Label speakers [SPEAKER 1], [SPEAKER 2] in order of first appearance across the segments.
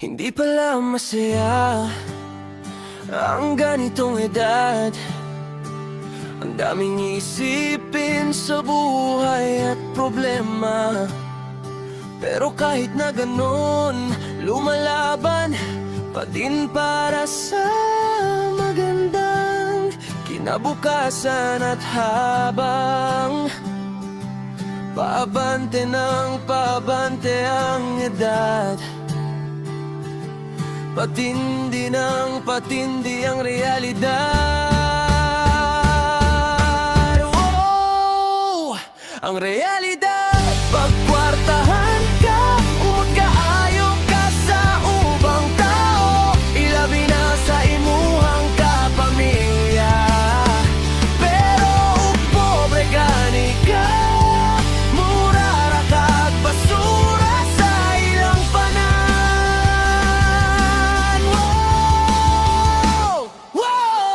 [SPEAKER 1] Hindi pala masaya ang ganitong edad. Ang daming isipin sa buhay at problema. Pero kahit na ganon, lumalaban pa din para sa magandang kinabukasan. At habang paabante ng paabante ang edad, patindi ng patindi ang realidad. Oh, ang realidad. Pagkwartahan ka, umot ka, ayaw ka sa ubang tao, ilabi na sa imuhang kapamilya. Pero pobre gani ka, mura ra kag basura sa ilang panan. Wow! Wow!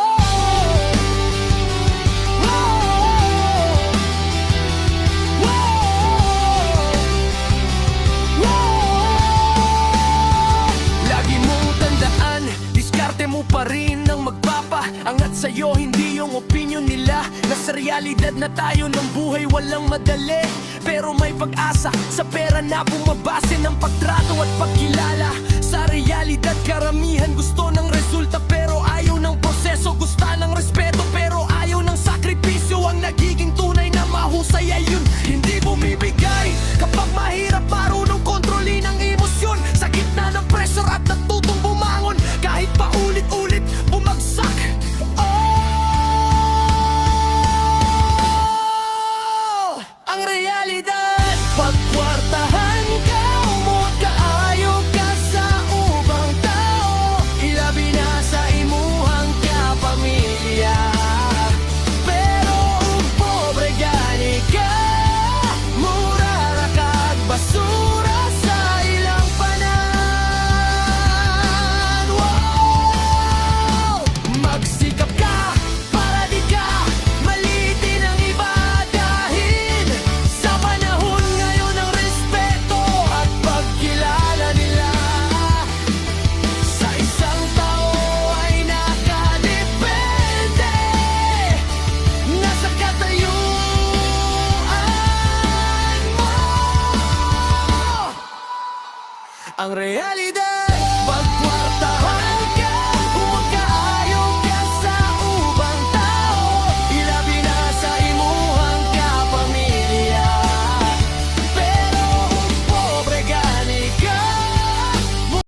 [SPEAKER 1] Lagi mong tandaan, diskarte mo pa rin ang magpapaangat sa'yo, hindi yung opinion nila. Nasa realidad na tayo ng buhay, walang madali, pero may pag-asa sa pera na bumabase ng pagtrato at pagkilala. Sa realidad, karamihan gusto ng resulta pero ayaw ng proseso. Gusto ng respeto pero ayaw ng sakripisyo. Ang nagiging tunay na mahusay ay yun hindi bumibigay. Kapag mahirap, marunong kontrolin ang emosyon. Sa gitna ng pressure at natutong bumangon kahit paulit-ulit bumagsak. Oh, ang realidad. Pagkwartahan ka, umot ka, ayaw ka sa ubang tao, ilabi na sa imuhang kapamilya. Pero pobre gani ka, mura ra kag basura sa ilang panan. Wow! Magsikap ka para di ka maliitin ang iba, dahil sa panahon ngayon ng respeto at pagkilala nila sa isang tao ay nakadepende. Nasa katayuan mo ang realidad. Pagkwartahan